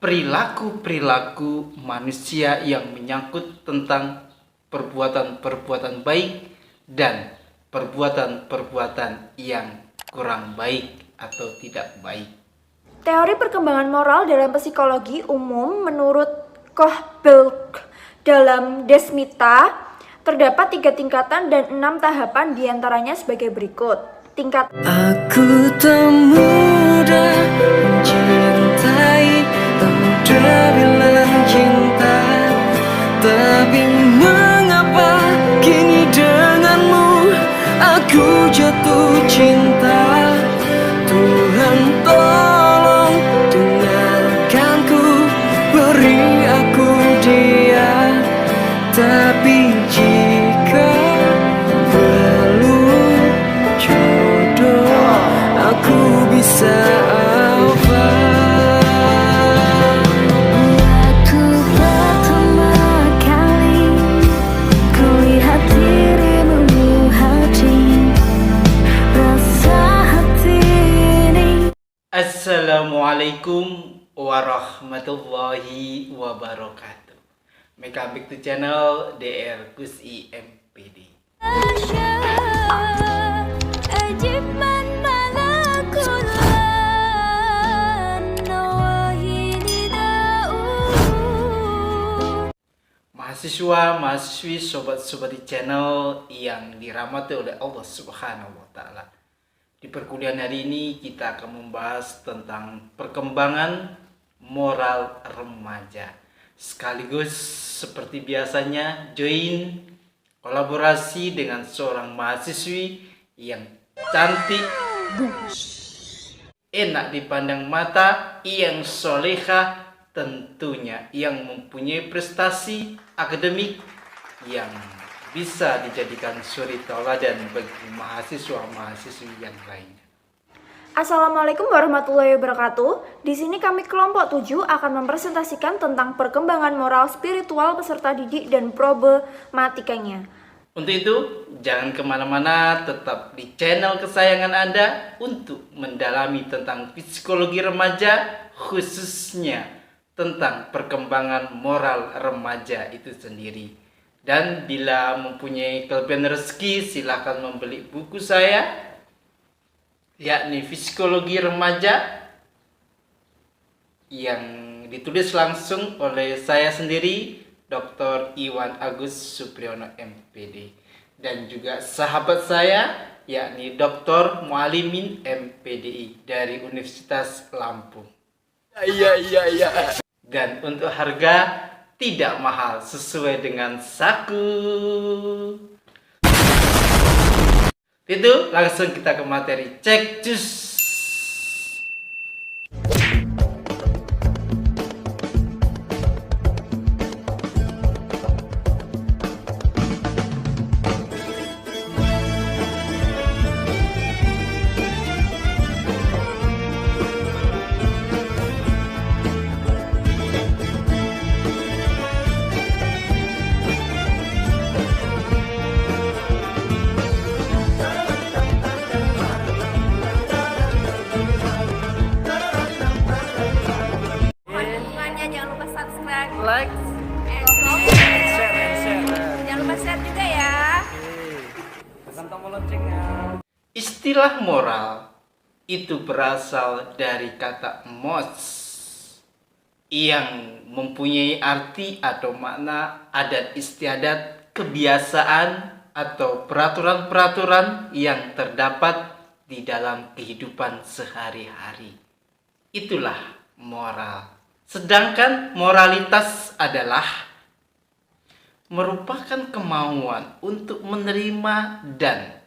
perilaku-perilaku manusia yang menyangkut tentang perbuatan-perbuatan baik dan perbuatan-perbuatan yang kurang baik atau tidak baik. Teori perkembangan moral dalam psikologi umum menurut Koch-Balke dalam Desmita terdapat 3 tingkatan dan 6 tahapan diantaranya sebagai berikut. Tingkat Aku tak mudah mencintai, tak mudah bilang cinta, tapi mengapa kini denganmu aku jatuh cinta. Tuhan tolong dengarkanku, beri aku dia, tapi jika belum jodoh aku bisa apa? Waktu pertama kali kulihat dirimu hati, rasa hati ini. Assalamualaikum warahmatullahi wabarakatuh. Welcome back to channel DR Kusi MPD. أجب من ملك النواهي نداؤه. Mahasiswa, mahasiswi, sobat-sobat di channel yang dirahmati oleh Allah Subhanahu wa Ta'ala. Di perkuliahan hari ini kita akan membahas tentang perkembangan moral remaja. Sekaligus seperti biasanya join kolaborasi dengan seorang mahasiswi yang cantik, enak dipandang mata, yang solehah tentunya, yang mempunyai prestasi akademik yang bisa dijadikan suri tauladan bagi mahasiswa-mahasiswi yang lainnya. Assalamualaikum warahmatullahi wabarakatuh. Di sini kami kelompok 7 akan mempresentasikan tentang perkembangan moral spiritual peserta didik dan problematikanya. Untuk itu, jangan kemana-mana, tetap di channel kesayangan Anda untuk mendalami tentang psikologi remaja, khususnya tentang perkembangan moral remaja itu sendiri. Dan bila mempunyai kelebihan rezeki, silakan membeli buku saya, yakni Psikologi Remaja, yang ditulis langsung oleh saya sendiri, Dr. Iwan Agus Supriyono MPD, dan juga sahabat saya, yakni Dr. Mualimin MPDI dari Universitas Lampung. Iya. Dan untuk harga tidak mahal, sesuai dengan saku. Itu langsung kita ke materi, cek cus. Jangan lupa subscribe, Like, share. Jangan lupa share juga ya. Tekan tombol loncengnya. istilah moral itu berasal dari kata mos yang mempunyai arti atau makna adat istiadat, kebiasaan atau peraturan-peraturan yang terdapat di dalam kehidupan sehari-hari. Itulah moral. Sedangkan moralitas adalah merupakan kemauan untuk menerima dan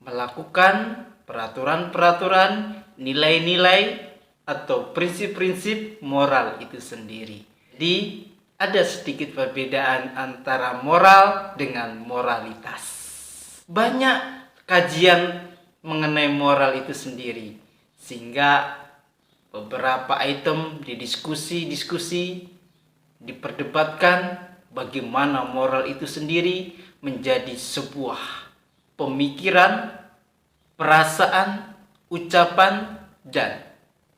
melakukan peraturan-peraturan, nilai-nilai atau prinsip-prinsip moral itu sendiri. Jadi ada sedikit perbedaan antara moral dengan moralitas. Banyak kajian mengenai moral itu sendiri, sehingga beberapa item di diskusi diperdebatkan bagaimana moral itu sendiri menjadi sebuah pemikiran, perasaan, ucapan, dan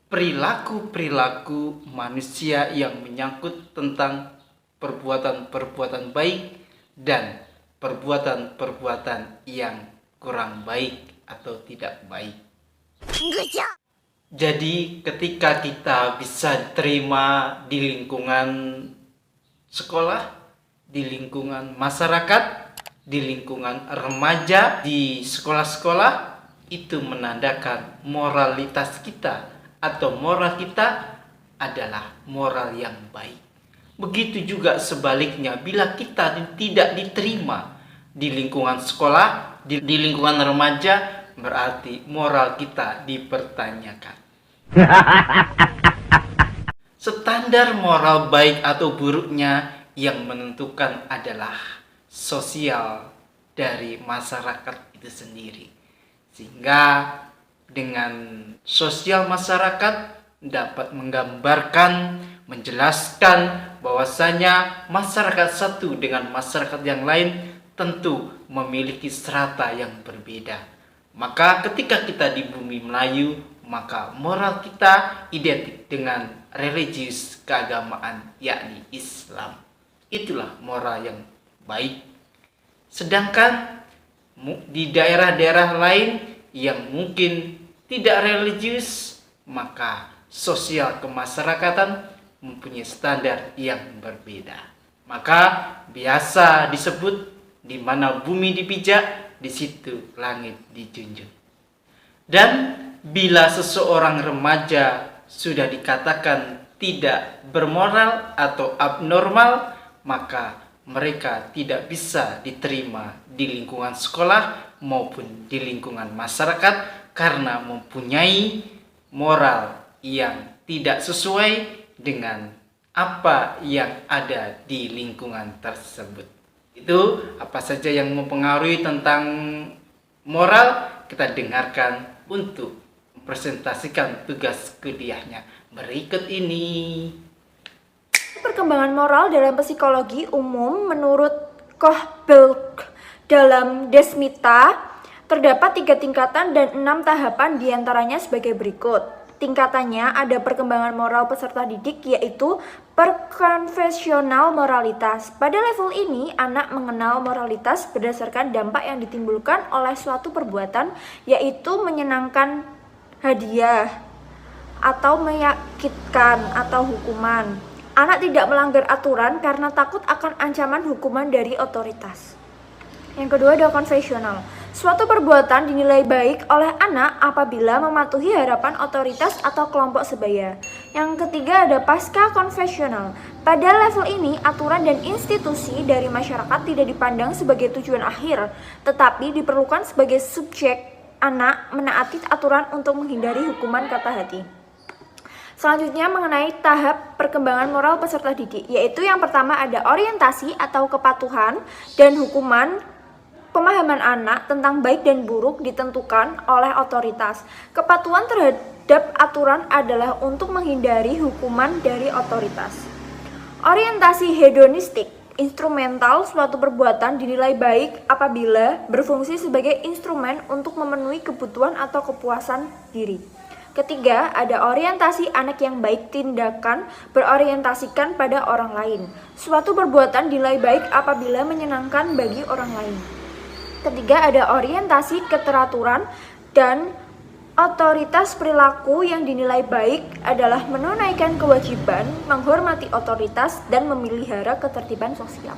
perilaku-perilaku manusia yang menyangkut tentang perbuatan-perbuatan baik dan perbuatan-perbuatan yang kurang baik atau tidak baik. Jadi ketika kita bisa terima di lingkungan sekolah, di lingkungan masyarakat, di lingkungan remaja, di sekolah-sekolah, itu menandakan moralitas kita atau moral kita adalah moral yang baik. Begitu juga sebaliknya, bila kita tidak diterima di lingkungan sekolah, di lingkungan remaja, berarti moral kita dipertanyakan. Standar moral baik atau buruknya yang menentukan adalah sosial dari masyarakat itu sendiri. Sehingga dengan sosial masyarakat dapat menggambarkan, menjelaskan bahwasanya masyarakat satu dengan masyarakat yang lain tentu memiliki strata yang berbeda. Maka ketika kita di bumi Melayu, maka moral kita identik dengan religius keagamaan, yakni Islam. Itulah moral yang baik. Sedangkan di daerah-daerah lain yang mungkin tidak religius, maka sosial kemasyarakatan mempunyai standar yang berbeda. Maka biasa disebut di mana bumi dipijak, di situ langit dijunjung. Dan bila seseorang remaja sudah dikatakan tidak bermoral atau abnormal, maka mereka tidak bisa diterima di lingkungan sekolah maupun di lingkungan masyarakat karena mempunyai moral yang tidak sesuai dengan apa yang ada di lingkungan tersebut. Itu apa saja yang mempengaruhi tentang moral, kita dengarkan untuk presentasikan tugas kuliahnya berikut ini. Perkembangan moral dalam psikologi umum menurut Koch-Belk dalam Desmita terdapat 3 tingkatan dan 6 tahapan diantaranya sebagai berikut. Tingkatannya ada perkembangan moral peserta didik, yaitu perkonfesional moralitas. Pada level ini, anak mengenal moralitas berdasarkan dampak yang ditimbulkan oleh suatu perbuatan, yaitu menyenangkan hadiah atau menyakitkan atau hukuman. Anak tidak melanggar aturan karena takut akan ancaman hukuman dari otoritas. Yang kedua ada konfesional. Suatu perbuatan dinilai baik oleh anak apabila mematuhi harapan otoritas atau kelompok sebaya. Yang ketiga ada pasca konfesional. Pada level ini, aturan dan institusi dari masyarakat tidak dipandang sebagai tujuan akhir, tetapi diperlukan sebagai subjek anak menaati aturan untuk menghindari hukuman kata hati. Selanjutnya mengenai tahap perkembangan moral peserta didik, yaitu yang pertama ada orientasi atau kepatuhan dan hukuman. Pemahaman anak tentang baik dan buruk ditentukan oleh otoritas. Kepatuhan terhadap aturan adalah untuk menghindari hukuman dari otoritas. Orientasi hedonistik, instrumental, suatu perbuatan dinilai baik apabila berfungsi sebagai instrumen untuk memenuhi kebutuhan atau kepuasan diri. Ketiga, ada orientasi anak yang baik, tindakan berorientasikan pada orang lain. Suatu perbuatan dinilai baik apabila menyenangkan bagi orang lain. Ketiga, ada orientasi keteraturan dan otoritas. Perilaku yang dinilai baik adalah menunaikan kewajiban, menghormati otoritas, dan memelihara ketertiban sosial.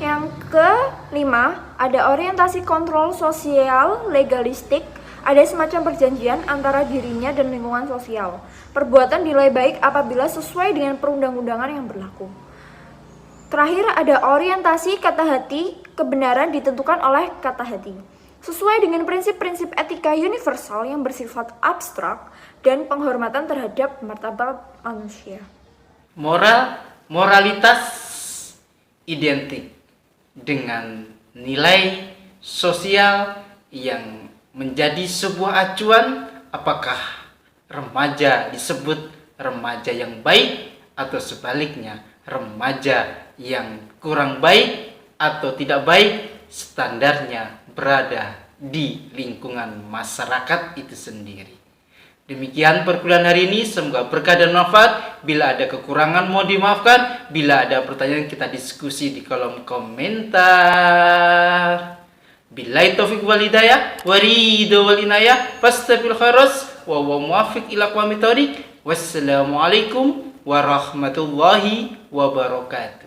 Yang kelima, ada orientasi kontrol sosial legalistik. Ada semacam perjanjian antara dirinya dan lingkungan sosial. Perbuatan dinilai baik apabila sesuai dengan perundang-undangan yang berlaku. Terakhir ada orientasi kata hati, kebenaran ditentukan oleh kata hati. Sesuai dengan prinsip-prinsip etika universal yang bersifat abstrak dan penghormatan terhadap martabat manusia. Moralitas identik dengan nilai sosial yang menjadi sebuah acuan apakah remaja disebut remaja yang baik atau sebaliknya remaja yang kurang baik atau tidak baik. Standarnya berada di lingkungan masyarakat itu sendiri. Demikian perkuliahan hari ini, semoga berkah dan manfaat. Bila ada kekurangan mohon dimaafkan. Bila ada pertanyaan kita diskusi di kolom komentar. Billahi taufiq wal hidayah, waridho wal inayah, fastabil khairas, wa muwafiq ila aqwamit thoriq. Wassalamualaikum warahmatullahi wabarakatuh.